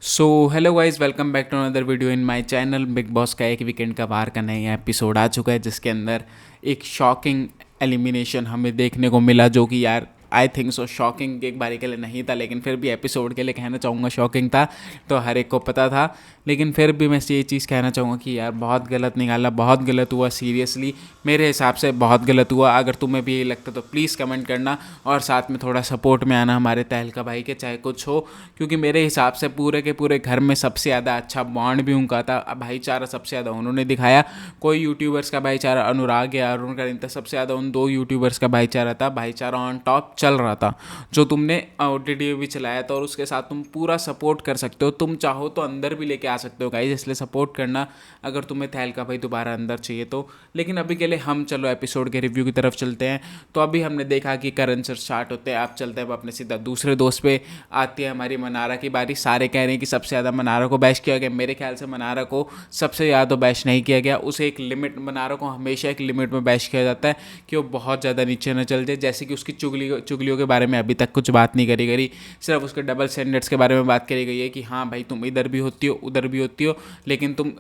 So hello guys, welcome back to another video in my channel. Bigg Boss का एक weekend का बाहर का नया एपिसोड आ चुका है, जिसके अंदर एक शॉकिंग एलिमिनेशन हमें देखने को मिला, जो कि यार आई थिंक सो शॉकिंग एक बारी के लिए नहीं था, लेकिन फिर भी एपिसोड के लिए कहना चाहूँगा शॉकिंग था। तो हर एक को पता था, लेकिन फिर भी मैं ये चीज़ कहना चाहूँगा कि यार बहुत गलत निकाला, बहुत गलत हुआ। सीरियसली मेरे हिसाब से बहुत गलत हुआ। अगर तुम्हें भी ये लगता तो प्लीज़ कमेंट करना, और साथ में थोड़ा सपोर्ट में आना हमारे तहलका भाई के, चाहे कुछ हो। क्योंकि मेरे हिसाब से पूरे के पूरे घर में सबसे ज़्यादा अच्छा बॉन्ड भी उनका था, भाईचारा सबसे ज़्यादा उन्होंने दिखाया। कोई यूट्यूबर्स का भाईचारा, अनुराग या अरुण का नहीं था, सबसे ज़्यादा उन दो यूट्यूबर्स का भाईचारा था। भाईचारा ऑन टॉप चल रहा था, जो तुमने OTT भी चलाया था, और उसके साथ तुम पूरा सपोर्ट कर सकते हो। तुम चाहो तो अंदर भी लेके आ सकते हो गाइस, इसलिए सपोर्ट करना अगर तुम्हें तहलका भाई दोबारा अंदर चाहिए तो। लेकिन अभी के लिए हम चलो एपिसोड के रिव्यू की तरफ चलते हैं। तो अभी हमने देखा कि करण सर स्टार्ट होते हैं, आप चलते हैं अपने सीधा दूसरे दोस्त पे। आती है हमारी मनारा की बारी। सारे कह रहे हैं कि सबसे ज़्यादा मनारा को बैश किया गया। मेरे ख्याल से मनारा को सबसे ज़्यादा बैश नहीं किया गया। उसे एक लिमिट, मनारा को हमेशा एक लिमिट में बैश किया जाता है कि वो बहुत ज़्यादा नीचे न चल जाए। जैसे कि उसकी चुगलियों के बारे में अभी तक कुछ बात नहीं करी गई, सिर्फ उसके डबल स्टैंडर्ड्स के बारे में बात करी गई है कि हाँ भाई तुम इधर भी होती हो उधर भी होती हो, लेकिन तुम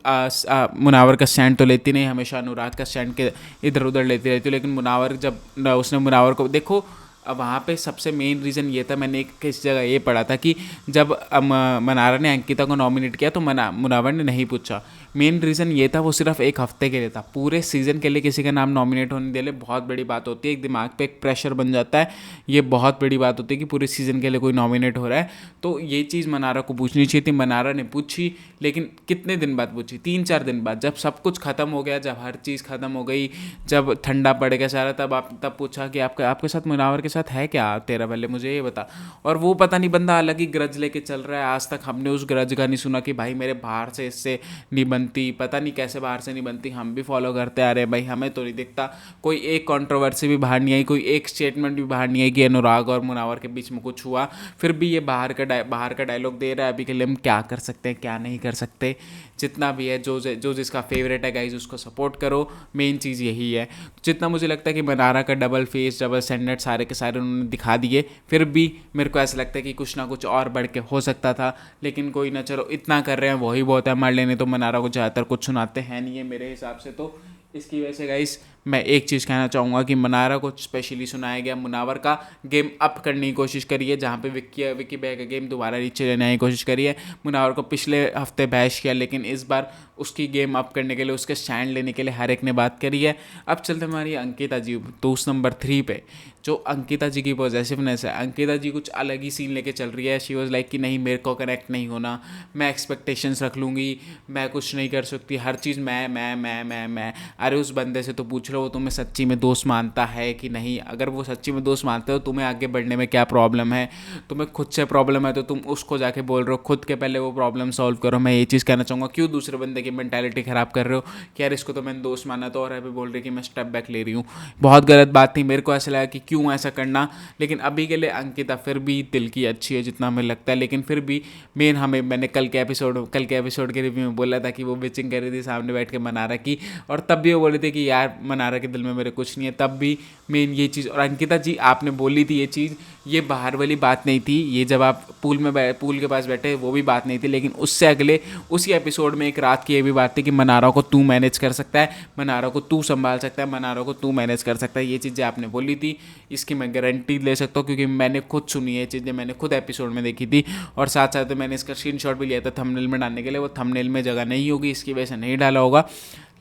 मुनावर का स्टैंड तो लेती नहीं, हमेशा अनुराग का स्टैंड के इधर उधर लेती रहती हो। लेकिन मुनावर, जब उसने मुनावर को देखो, अब वहाँ पे सबसे मेन रीज़न ये था, मैंने एक किस जगह ये पढ़ा था कि जब मनारा ने अंकिता को नॉमिनेट किया तो मुनावर ने नहीं पूछा। मेन रीज़न ये था, वो सिर्फ एक हफ्ते के लिए था, पूरे सीज़न के लिए किसी का नाम नॉमिनेट होने दे ले बहुत बड़ी बात होती है। एक दिमाग पे एक प्रेशर बन जाता है, ये बहुत बड़ी बात होती है कि पूरे सीज़न के लिए कोई नॉमिनेट हो रहा है। तो ये चीज़ मनारा को पूछनी चाहिए थी। मनारा ने पूछी, लेकिन कितने दिन बाद पूछी? 3-4 दिन बाद, जब सब कुछ ख़त्म हो गया, जब हर चीज़ ख़त्म हो गई, जब ठंडा पड़ गया सारा, तब पूछा कि आपके साथ, मुनावर के साथ है क्या तेरा, पहले मुझे ये बता। और वो पता नहीं बंदा अलग ही ग्रज लेके चल रहा है। आज तक हमने उस ग्रज का नहीं सुना कि भाई मेरे बाहर से इससे नहीं बनती, पता नहीं कैसे बाहर से नहीं बनती। हम भी फॉलो करते आ रहे हैं भाई, हमें तो नहीं दिखता। कोई एक कंट्रोवर्सी भी बाहर नहीं आई, कोई एक स्टेटमेंट भी बाहर नहीं आई कि अनुराग और मुनावर के बीच में कुछ हुआ। फिर भी ये बाहर का डायलॉग दे रहा है। अभी के लिए हम क्या कर सकते हैं, क्या नहीं कर सकते। जितना भी है, जो जिसका फेवरेट है गाइज, उसको सपोर्ट करो। मेन चीज़ यही है। जितना मुझे लगता है कि मनारा का डबल फेस, डबल स्टैंडर्ड सारे के सारे उन्होंने दिखा दिए, फिर भी मेरे को ऐसा लगता है कि कुछ ना कुछ और बढ़ के हो सकता था। लेकिन कोई ना, चलो इतना कर रहे हैं वही बहुत है हमारे लिए। तो मनारा को ज़्यादातर कुछ सुनाते हैं नहीं है मेरे हिसाब से। तो इसकी वजह से गाइस मैं एक चीज़ कहना चाहूँगा कि मनारा को स्पेशली सुनाया गया। मुनावर का गेम अप करने की कोशिश करी है, जहाँ पे विक्की बैग का गेम दोबारा नीचे लेने की कोशिश करी है। मुनावर को पिछले हफ्ते बैश किया, लेकिन इस बार उसकी गेम अप करने के लिए, उसके स्टैंड लेने के लिए हर एक ने बात करी है। अब चलते हमारी अंकिता जी दोस्त नंबर 3 पे। जो अंकिता जी की पॉजिटिवनेस है, अंकिता जी कुछ अलग ही सीन लेके चल रही है। शी वॉज लाइक कि नहीं, मेरे को कनेक्ट नहीं होना, मैं एक्सपेक्टेशंस रख लूँगी, मैं कुछ नहीं कर सकती, हर चीज़ मैं। अरे उस बंदे से तो पूछ लो वो तुम्हें सच्ची में दोस्त मानता है कि नहीं। अगर वो सच्ची में दोस्त मानते हो, तुम्हें आगे बढ़ने में क्या प्रॉब्लम है? तुम्हें खुद से प्रॉब्लम है तो तुम उसको जाके बोल रहे हो, खुद के पहले वो प्रॉब्लम सॉल्व करो। मैं ये चीज़ कहना चाहूँगा, क्यों दूसरे बंदे की मेंटालिटी ख़राब कर रहे हो कि यार इसको तो मैंने दोस्त माना था और अभी बोल रही कि मैं स्टेप बैक ले रही हूँ। बहुत गलत बात थी। मेरे को ऐसा लगा कि क्यों ऐसा करना। लेकिन अभी के लिए अंकिता फिर भी दिल की अच्छी है जितना हमें लगता है। लेकिन फिर भी मैंने कल के एपिसोड के रिव्यू में बोला था कि वो बिचिंग कर रही थी सामने बैठ के मनारा की, और तब भी वो बोले थे कि यार मनारा के दिल में मेरे कुछ नहीं है। तब भी मेन ये चीज़, और अंकिता जी आपने बोली थी ये चीज़, ये बाहर वाली बात नहीं थी। ये जब आप पूल के पास बैठे वो भी बात नहीं थी। लेकिन उससे अगले उसी एपिसोड में एक रात की ये भी बात थी कि मनारा को तू मैनेज कर सकता है, मनारा को तू संभाल सकता है, मनारा को तू मैनेज कर सकता है। ये चीज़ें आपने बोली थी, इसकी मैं गारंटी ले सकता हूँ, क्योंकि मैंने खुद सुनी है चीज़ें, मैंने खुद एपिसोड में देखी थी। और साथ साथ मैंने इसका स्क्रीनशॉट भी लिया था थंबनेल में डालने के लिए। वो थंबनेल में जगह नहीं होगी, इसकी वजह से नहीं डाला होगा।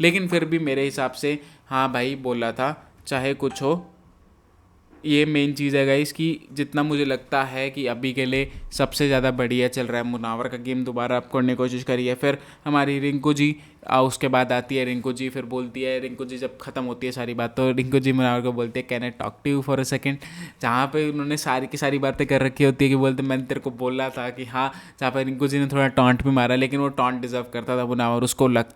लेकिन फिर भी मेरे हिसाब से हाँ भाई बोला था, चाहे कुछ हो। ये मेन चीज़ है गाइस कि जितना मुझे लगता है कि अभी के लिए सबसे ज़्यादा बढ़िया चल रहा है। मुनावर का गेम दोबारा अप करने की कोशिश करी है। फिर हमारी रिंकू जी, उसके बाद आती है रिंकू जी, फिर बोलती है रिंकू जी, जब ख़त्म होती है सारी बात तो रिंकू जी मुनावर को बोलती है can I talk to you for a second. जहाँ पे उन्होंने सारी की सारी बातें कर रखी होती है कि बोलते मैंने तेरे को बोला था कि हाँ। जहाँ पर रिंकू जी ने थोड़ा टॉन्ट भी मारा, लेकिन वो टॉन्ट डिजर्व करता था मुनावर।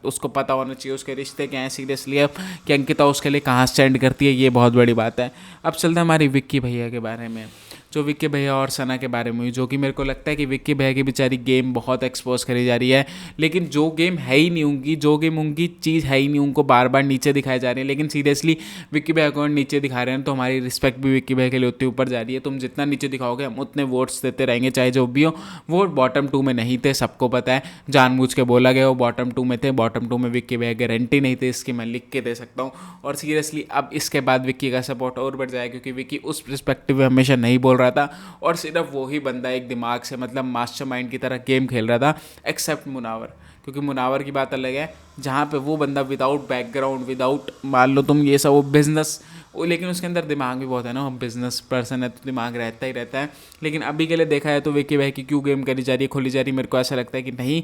उसको पता होना चाहिए उसके रिश्ते क्या हैं सीरियसली अब, कि अंकिता उसके लिए कहाँ स्टैंड करती है। ये बहुत बड़ी बात है। अब चलते हैं हमारी विक्की भैया के बारे में। जो विक्की भैया और सना के बारे में हुई, जो कि मेरे को लगता है कि विक्की भैया की बेचारी गेम बहुत एक्सपोज करी जा रही है, लेकिन जो गेम है ही नहीं उनकी, जो गेम उनकी चीज़ है ही नहीं, उनको बार बार नीचे दिखाए जा रहे हैं। लेकिन सीरियसली विक्की भैया को नीचे दिखा रहे हैं तो हमारी रिस्पेक्ट भी विक्की भैया के लिए उतनी ऊपर जा रही है। तुम जितना नीचे दिखाओगे हम उतने वोट्स देते रहेंगे, चाहे जो भी हो। वो बॉटम 2 में नहीं थे, सबको पता है, जानबूझ के बोला गया वो बॉटम 2 में थे। बॉटम 2 में विक्की भैया गारंटी नहीं थे, इसकी मैं लिख के दे सकता हूँ। और सीरियसली अब इसके बाद विक्की का सपोर्ट और बढ़ जाएगा, क्योंकि विक्की उस पर्सपेक्टिव में हमेशा नहीं बोल रहा था और सिर्फ वही बंदा एक दिमाग से, मतलब मास्टरमाइंड की तरह गेम खेल रहा था, एक्सेप्ट मुनावर। क्योंकि मुनावर की बात अलग है, जहाँ पे वो बंदा विदाउट बैकग्राउंड, विदाउट मान लो तुम ये सब वो बिजनेस, लेकिन उसके अंदर दिमाग भी बहुत है ना, बिजनेस पर्सन है तो दिमाग रहता ही रहता है। लेकिन अभी के लिए देखा है तो विक्की भाई की क्यों गेम करी जा रही है, खोली जा रही है, मेरे को ऐसा लगता है कि नहीं,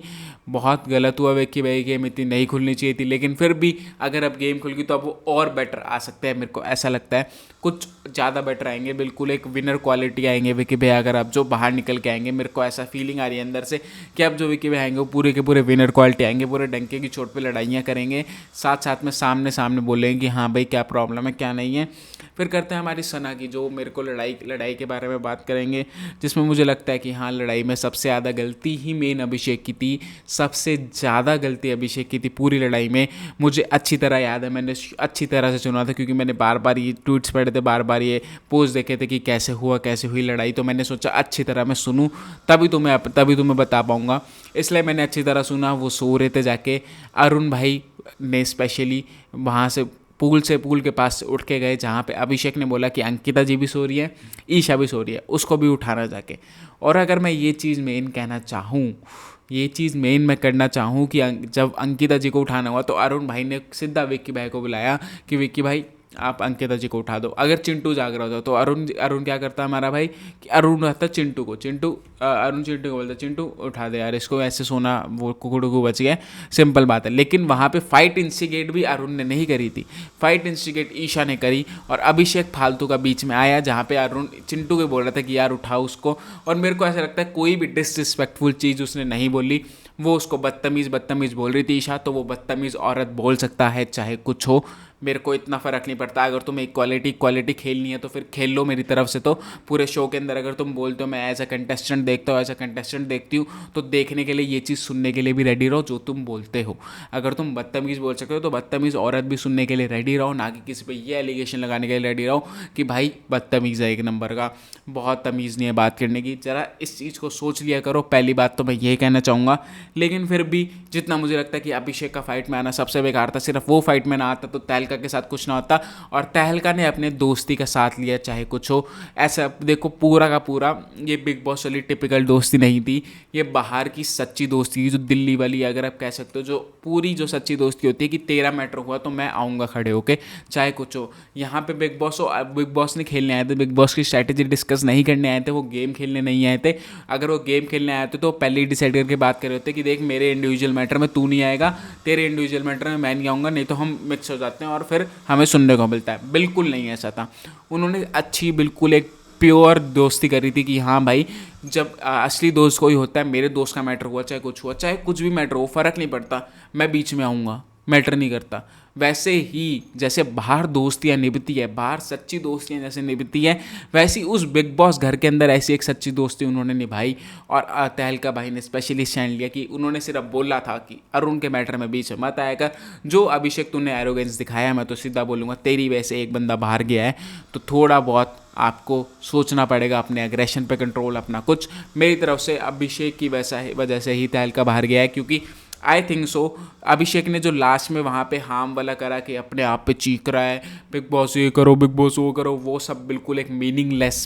बहुत गलत हुआ। विक्की भाई की गेम इतनी नहीं खुलनी चाहिए थी, लेकिन फिर भी अगर अब गेम खुल गई तो अब वो और बेटर आ सकते हैं, मेरे को ऐसा लगता है कुछ ज़्यादा बेटर आएंगे, बिल्कुल एक विनर क्वालिटी आएंगे विक्की भाई अगर अब जो बाहर निकल के आएंगे। मेरे को ऐसा फीलिंग आ रही है अंदर से कि अब जो विक्की भाई आएंगे वो पूरे के पूरे विनर क्वालिटी आएंगे, पूरे डंके की चोट पे लड़ाइयाँ करेंगे, साथ साथ में सामने सामने बोलेंगे कि हाँ भाई क्या प्रॉब्लम है क्या नहीं है। फिर करते हैं हमारी सना की, जो मेरे को लड़ाई के बारे में बात करेंगे, जिसमें मुझे लगता है कि हाँ लड़ाई में सबसे ज़्यादा गलती ही मेन अभिषेक की थी, सबसे ज़्यादा गलती अभिषेक की थी पूरी लड़ाई में। मुझे अच्छी तरह याद है, मैंने अच्छी तरह से सुना था, क्योंकि मैंने बार बार ये ट्वीट्स पढ़े थे, बार बार ये पोस्ट देखे थे कि कैसे हुआ कैसे हुई लड़ाई, तो मैंने सोचा अच्छी तरह मैं सुनूँ तभी तुम्हें बता पाऊँगा, इसलिए मैंने अच्छी तरह सुना। वो सो रहे थे जाके, अरुण भाई ने स्पेशली वहाँ से पूल के पास से उठ के गए, जहाँ पे अभिषेक ने बोला कि अंकिता जी भी सो रही है, ईशा भी सो रही है, उसको भी उठाना जाके। और अगर मैं ये चीज़ मेन कहना चाहूँ, ये चीज़ मेन मैं करना चाहूँ कि जब अंकिता जी को उठाना हुआ तो अरुण भाई ने सीधा विक्की भाई को बुलाया कि विक्की भाई आप अंकिता जी को उठा दो। अगर चिंटू जाग रहा होता तो अरुण क्या करता हमारा भाई कि अरुण रहता चिंटू को, अरुण चिंटू को बोलता चिंटू उठा दे यार इसको, ऐसे सोना वो कुकड़ू बच गया, सिंपल बात है। लेकिन वहाँ पे फाइट इंस्टिगेट भी अरुण ने नहीं करी थी, फाइट इंस्टिगेट ईशा ने करी, और अभिषेक फालतू का बीच में आया, जहाँ पे अरुण चिंटू को बोल रहा था कि यार उठाओ उसको। और मेरे को ऐसा लगता है कोई भी डिसरिस्पेक्टफुल चीज़ उसने नहीं बोली, वो उसको बदतमीज़ बोल रही थी ईशा, तो वो बदतमीज़ औरत बोल सकता है चाहे कुछ हो, मेरे को इतना फ़र्क नहीं पड़ता। अगर तुम्हें इक्वालिटी खेलनी है तो फिर खेल लो मेरी तरफ से। तो पूरे शो के अंदर अगर तुम बोलते हो मैं एज अ कंटेस्टेंट देखता हूँ, एज अ कंटेस्टेंट देखती हूँ, तो देखने के लिए ये चीज़ सुनने के लिए भी रेडी रहो जो तुम बोलते हो। अगर तुम बदतमीज़ बोल सकते हो तो बदतमीज़ औरत भी सुनने के लिए रेडी रहो, ना कि किसी पे ये एलिगेशन लगाने के लिए रेडी रहो कि भाई बदतमीज़ है एक नंबर का, बहुत तमीज़ नहीं है बात करने की। ज़रा इस चीज़ को सोच लिया करो, पहली बात तो मैं ये कहना चाहूँगा। लेकिन फिर भी जितना मुझे लगता है कि अभिषेक का फाइट में आना सबसे बेकार था, सिर्फ वो फाइट में ना आता तो तहलका के साथ कुछ ना होता, और तहलका ने अपने दोस्ती का साथ लिया चाहे कुछ हो। ऐसा देखो पूरा का पूरा ये बिग बॉस वाली टिपिकल दोस्ती नहीं थी, ये बाहर की सच्ची दोस्ती थी, जो दिल्ली वाली अगर आप कह सकते हो, जो पूरी जो सच्ची दोस्ती होती है कि तेरा मैटर हुआ तो मैं आऊँगा खड़े होके चाहे कुछ हो। यहाँ पे बिग बॉस हो, बिग बॉस ने खेलने आए थे, बिग बॉस की स्ट्रैटेजी डिस्कस नहीं करने आए थे, वो गेम खेलने नहीं आए थे। अगर वो गेम खेलने आए थे तो पहले ही डिसाइड करके बात कर रहे होते कि देख मेरे इंडिविजुअल मैटर में तू नहीं आएगा, तेरे इंडिविजुअल मैटर में मैं नहीं आऊँगा, नहीं तो हम मिक्स हो जाते हैं और फिर हमें सुनने को मिलता है। बिल्कुल नहीं ऐसा था, उन्होंने अच्छी बिल्कुल एक प्योर दोस्ती करी थी कि हाँ भाई जब असली दोस्त कोई होता है, मेरे दोस्त का मैटर हुआ चाहे कुछ भी मैटर हो, फ़र्क नहीं पड़ता, मैं बीच में आऊँगा, मैटर नहीं करता। वैसे ही जैसे बाहर दोस्तियाँ निभती है, बाहर सच्ची दोस्तियाँ जैसे निभती है, वैसी उस बिग बॉस घर के अंदर ऐसी एक सच्ची दोस्ती उन्होंने निभाई। और तहलका भाई ने स्पेशली स्टैंड लिया कि उन्होंने सिर्फ बोला था कि अरुण के मैटर में बीच में मत आएगा। जो अभिषेक तूने एरोगेंस दिखाया, मैं तो सीधा बोलूँगा तेरी वजह से एक बंदा बाहर गया है, तो थोड़ा बहुत आपको सोचना पड़ेगा, अपने एग्रेशन पे कंट्रोल अपना कुछ। मेरी तरफ से अभिषेक की वजह से ही तहलका बाहर गया है, क्योंकि आई थिंक सो अभिषेक ने जो लास्ट में वहाँ पे हार्म वाला करा कि अपने आप पे चीख रहा है बिग बॉस ये करो बिग बॉस वो करो, वो सब बिल्कुल एक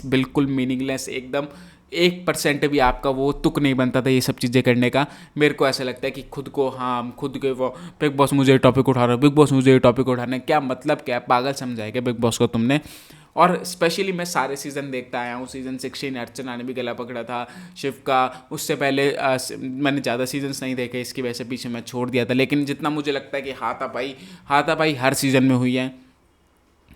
बिल्कुल मीनिंगलेस, एकदम 1% भी आपका वो तुक नहीं बनता था ये सब चीज़ें करने का। मेरे को ऐसा लगता है कि खुद के वो बिग बॉस मुझे ये टॉपिक उठा रहा है, बिग बॉस मुझे ये टॉपिक उठाना है, क्या मतलब क्या पागल समझाएगा बिग बॉस को तुमने। और स्पेशली मैं सारे सीज़न देखता आया हूँ, सीज़न 16 अर्चना ने भी गला पकड़ा था, शिव का, उससे पहले मैंने ज़्यादा सीजन्स नहीं देखे, इसकी वजह से पीछे मैं छोड़ दिया था। लेकिन जितना मुझे लगता है कि हाथापाई हर सीज़न में हुई है,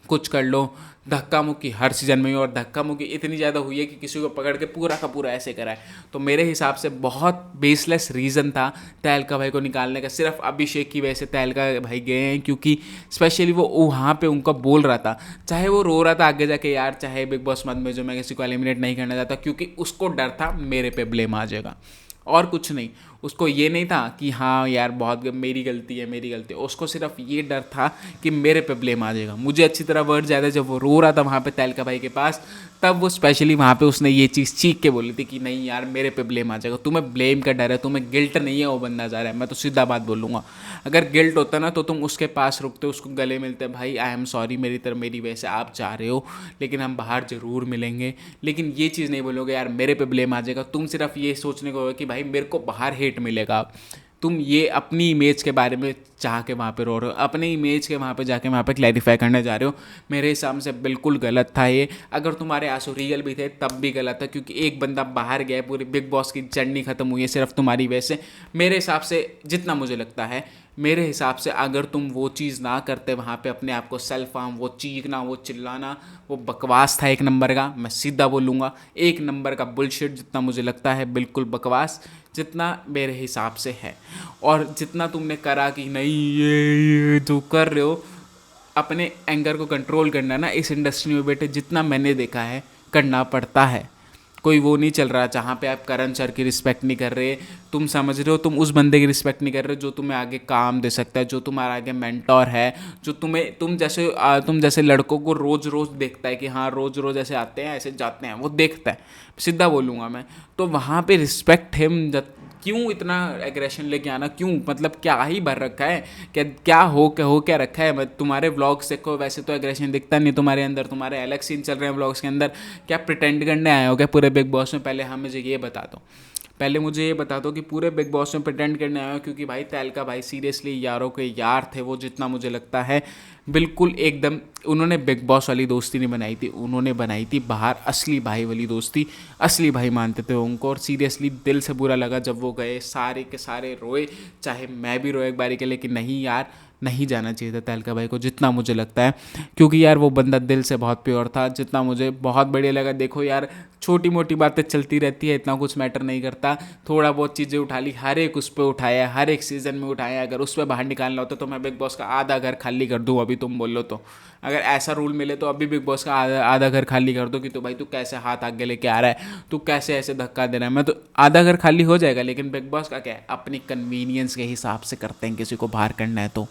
कुछ कर लो धक्का मुक्की हर सीज़न में हुई, और धक्का मुक्की इतनी ज़्यादा हुई है कि किसी को पकड़ के पूरा का पूरा ऐसे करा है। तो मेरे हिसाब से बहुत बेसलेस रीज़न था तहलका भाई को निकालने का। सिर्फ अभिषेक की वजह से तहलका भाई गए हैं, क्योंकि स्पेशली वो वहाँ पे उनका बोल रहा था, चाहे वो रो रहा था आगे जाके, यार चाहे बिग बॉस मत में जो मैं किसी को एलिमिनेट नहीं करना चाहता, क्योंकि उसको डर था मेरे पे ब्लेम आ जाएगा, और कुछ नहीं। उसको ये नहीं था कि हाँ यार बहुत मेरी गलती है मेरी गलती है, उसको सिर्फ ये डर था कि मेरे पे ब्लेम आ जाएगा। मुझे अच्छी तरह वर्ड ज़्यादा, जब वो रो रहा था वहाँ पे तहलका भाई के पास, तब वो स्पेशली वहाँ पे उसने ये चीज़ चीख के बोली थी कि नहीं यार मेरे पे ब्लेम आ जाएगा। तुम्हें ब्लेम का डर है, तुम्हें गिल्ट नहीं है वो बंदा जा रहा है। मैं तो सीधा बात बोलूँगा, अगर गिल्ट होता ना तो तुम उसके पास रुकते, उसको गले मिलते, भाई आई एम सॉरी मेरी तरफ मेरी वजह से आप जा रहे हो, लेकिन हम बाहर ज़रूर मिलेंगे। लेकिन ये चीज़ नहीं बोलोगे यार मेरे पे ब्लेम आ जाएगा। तुम सिर्फ ये सोचने को होगा कि भाई मेरे को बाहर हेट मिलेगा। तुम ये अपनी इमेज के बारे में चाह के वहाँ पे रो रहे हो, अपनी इमेज के वहाँ पे जाके वहाँ पे क्लैरिफाई करने जा रहे हो। मेरे हिसाब से बिल्कुल गलत था ये। अगर तुम्हारे आंसू रियल भी थे तब भी गलत था, क्योंकि एक बंदा बाहर गया, पूरी बिग बॉस की जर्नी खत्म हुई है सिर्फ तुम्हारी वजह से। मेरे हिसाब से जितना मुझे लगता है, मेरे हिसाब से अगर तुम वो चीज़ ना करते वहाँ पे, अपने आप को सेल्फ हार्म, वो चीखना, वो चिल्लाना, वो बकवास था एक नंबर का। मैं सीधा बोलूँगा एक नंबर का बुलशिट, जितना मुझे लगता है बिल्कुल बकवास, जितना मेरे हिसाब से है। और जितना तुमने करा कि नहीं ये जो कर रहे हो, अपने एंगर को कंट्रोल करना ना इस इंडस्ट्री में बेटे, जितना मैंने देखा है करना पड़ता है। कोई वो नहीं चल रहा जहाँ पे आप करण सर की रिस्पेक्ट नहीं कर रहे। तुम समझ रहे हो, तुम उस बंदे की रिस्पेक्ट नहीं कर रहे जो तुम्हें आगे काम दे सकता है, जो तुम्हारा आगे मेंटोर है, जो तुम्हें तुम जैसे लड़कों को रोज़ रोज़ देखता है कि हाँ रोज़ रोज़ ऐसे आते हैं ऐसे जाते हैं, वो देखता है। सीधा बोलूँगा मैं, तो वहाँ पे रिस्पेक्ट हिम। क्यों इतना एग्रेशन लेके आना, क्यों, मतलब क्या ही भर रखा है, क्या हो क्या रखा है। मैं तुम्हारे व्लॉग्स देखो, वैसे तो एग्रेशन दिखता नहीं तुम्हारे अंदर, तुम्हारे अलग सीन चल रहे हैं व्लॉग्स के अंदर। क्या प्रिटेंड करने आए हो क्या पूरे बिग बॉस में? पहले हम मुझे ये बता दो, पहले मुझे ये बता दो कि पूरे बिग बॉस में प्रिटेंड करने आए हो? क्योंकि भाई तहलका भाई सीरियसली यारों के यार थे वो, जितना मुझे लगता है बिल्कुल एकदम। उन्होंने बिग बॉस वाली दोस्ती नहीं बनाई थी, उन्होंने बनाई थी बाहर असली भाई वाली दोस्ती। असली भाई मानते थे उनको, और सीरियसली दिल से बुरा लगा जब वो गए। सारे के सारे रोए, चाहे मैं भी रोए एक बारी के लिए कि नहीं यार नहीं जाना चाहिए था तहलका भाई को, जितना मुझे लगता है। क्योंकि यार वो बंदा दिल से बहुत प्योर था, जितना मुझे बहुत बढ़िया लगा। देखो यार छोटी मोटी बातें चलती रहती है, इतना कुछ मैटर नहीं करता। थोड़ा बहुत चीज़ें उठा ली, हर एक उस पर उठाया, हर एक सीज़न में उठाया। अगर उस पर बाहर निकालना होता तो मैं बिग बॉस का आधा घर खाली कर दूँ अभी, तुम बोलो तो। अगर ऐसा रूल मिले तो अभी बिग बॉस का आधा घर खाली कर दो कि तो भाई तू कैसे हाथ आगे लेके आ रहा है, तू कैसे ऐसे धक्का दे रहा है। मैं तो आधा घर खाली हो जाएगा। लेकिन बिग बॉस का क्या है, अपनी कन्वीनियंस के हिसाब से करते हैं, किसी को बाहर करना है तो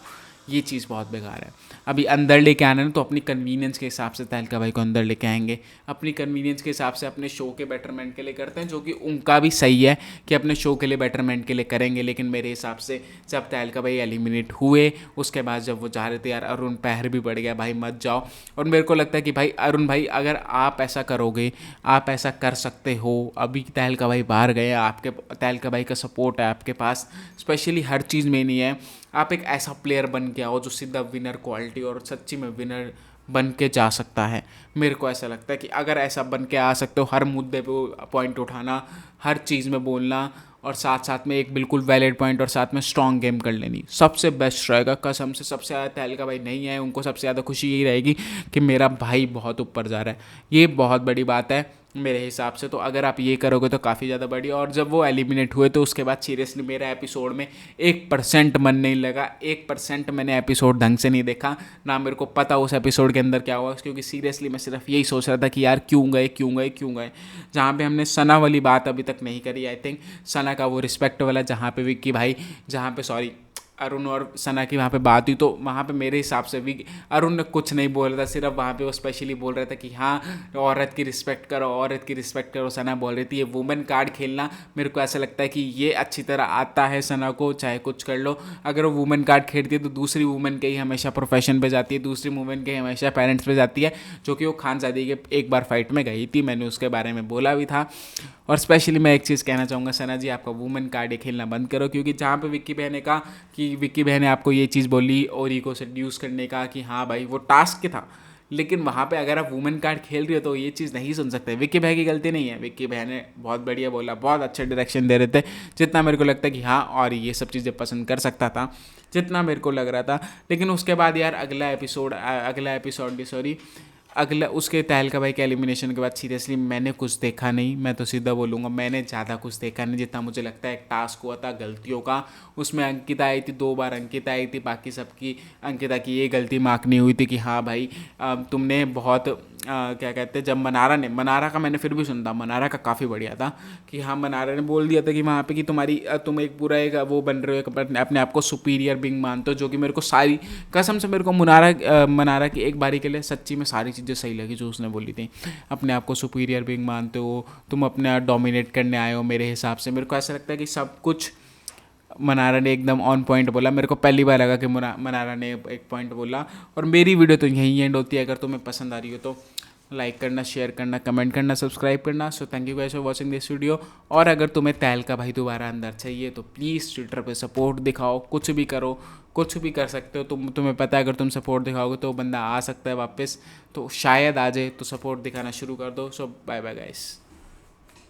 ये चीज़ बहुत बेकार है। अभी अंदर लेके आना है तो अपनी कन्वीनियंस के हिसाब से तहलका भाई को अंदर लेके आएंगे, अपनी कन्वीनियंस के हिसाब से अपने शो के बेटरमेंट के लिए करते हैं, जो कि उनका भी सही है कि अपने शो के लिए बेटरमेंट के लिए करेंगे। लेकिन मेरे हिसाब से जब तहलका भाई एलिमिनेट हुए, उसके बाद जब वो जा रहे थे यार, अरुण पैर भी बढ़ गया भाई मत जाओ। और मेरे को लगता है कि भाई अरुण भाई अगर आप ऐसा करोगे, आप ऐसा कर सकते हो। अभी तहलका भाई बाहर गए, आपके तहलका भाई का सपोर्ट है आपके पास, स्पेशली हर चीज़ में नहीं है। आप एक ऐसा प्लेयर बन के आओ जो सीधा विनर क्वालिटी और सच्ची में विनर बन के जा सकता है। मेरे को ऐसा लगता है कि अगर ऐसा बन के आ सकते हो, हर मुद्दे पे पॉइंट उठाना, हर चीज़ में बोलना, और साथ साथ में एक बिल्कुल वैलिड पॉइंट और साथ में स्ट्रॉन्ग गेम कर लेनी, सबसे बेस्ट रहेगा। कसम से सबसे ज़्यादा तहलका भाई नहीं है, उनको सबसे ज़्यादा खुशी यही रहेगी कि मेरा भाई बहुत ऊपर जा रहा है। ये बहुत बड़ी बात है मेरे हिसाब से। तो अगर आप ये करोगे तो काफ़ी ज़्यादा बढ़िया। और जब वो एलिमिनेट हुए तो उसके बाद सीरियसली मेरा एपिसोड में 1% मन नहीं लगा, 1% मैंने एपिसोड ढंग से नहीं देखा, ना मेरे को पता उस एपिसोड के अंदर क्या हुआ। क्योंकि सीरियसली मैं सिर्फ यही सोच रहा था कि यार क्यों गए क्यों गए क्यों गए। जहाँ पे हमने सना वाली बात अभी तक नहीं करी, आई थिंक सना का वो रिस्पेक्ट वाला, जहाँ पे विक्की भाई, जहाँ पे सॉरी अरुण और सना की वहाँ पे बात हुई, तो वहाँ पे मेरे हिसाब से भी अरुण ने कुछ नहीं बोल रहा था। सिर्फ वहाँ पे वो स्पेशली बोल रहा था कि हाँ औरत की रिस्पेक्ट करो, औरत की रिस्पेक्ट करो। सना बोल रही थी ये वुमेन कार्ड खेलना, मेरे को ऐसा लगता है कि ये अच्छी तरह आता है सना को, चाहे कुछ कर लो। अगर वो वुमेन कार्ड खेलती है तो दूसरी वुमेन के ही हमेशा प्रोफेशन पे जाती है, दूसरी वुमेन के हमेशा पेरेंट्स पे जाती है, जो कि वो खानजादी के एक बार फाइट में गई थी, मैंने उसके बारे में बोला भी था। और स्पेशली मैं एक चीज़ कहना चाहूँगा, सना जी आपका वुमेन कार्ड ये खेलना बंद करो। क्योंकि जहाँ पे विक्की बहन ने कहा कि विक्की बहन ने आपको ये चीज़ बोली ओरी को सेड्यूस करने का कि हाँ भाई वो टास्क था, लेकिन वहाँ पे अगर आप वुमेन कार्ड खेल रही हो तो ये चीज़ नहीं सुन सकते। विक्की भाई की गलती नहीं है, विक्की बहन ने बहुत बढ़िया बोला, बहुत अच्छे डायरेक्शन दे रहे थे, जितना मेरे को लगता है कि हाँ और ये सब चीज़ें पसंद कर सकता था, जितना मेरे को लग रहा था। लेकिन उसके बाद यार अगला एपिसोड अगला उसके तहलका भाई के एलिमिनेशन के बाद सीरियसली मैंने कुछ देखा नहीं। मैं तो सीधा बोलूँगा मैंने ज़्यादा कुछ देखा नहीं। जितना मुझे लगता है एक टास्क हुआ था गलतियों का, उसमें अंकिता आई थी, 2 बार अंकिता आई थी, बाकी सबकी अंकिता की ये गलती मार्क नहीं हुई थी कि हाँ भाई तुमने बहुत क्या कहते हैं, जब मनारा का मैंने फिर भी सुनता, मनारा का काफ़ी बढ़िया था कि हाँ मनारा ने बोल दिया था कि वहाँ पे कि तुम एक पूरा एक वो बन रहे हो, अपने आप को सुपीरियर बिंग मानते हो, जो कि मेरे को सारी कसम से मेरे को मनारा की एक बारी के लिए सच्ची में सारी चीज़ें सही लगी जो उसने बोली थी। अपने आप को सुपीरियर बिंग मानते हो, तुम अपने आप डोमिनेट करने आए हो, मेरे हिसाब से मेरे को ऐसा लगता है कि सब कुछ मनारा ने एकदम ऑन पॉइंट बोला। मेरे को पहली बार लगा कि मनारा ने एक पॉइंट बोला। और मेरी वीडियो तो यहीं एंड होती है। अगर तुम्हें पसंद आ रही हो तो लाइक करना, शेयर करना, कमेंट करना, सब्सक्राइब करना। So thank you guys for watching this video. और अगर तुम्हें तहलका भाई दोबारा अंदर चाहिए तो प्लीज़ ट्विटर पे सपोर्ट दिखाओ, कुछ भी करो, कुछ भी कर सकते हो तुम्हें पता है अगर तुम सपोर्ट दिखाओगे तो बंदा आ सकता है वापस, तो शायद आ जाए, तो सपोर्ट दिखाना शुरू कर दो। सो बाय बाय गाइस।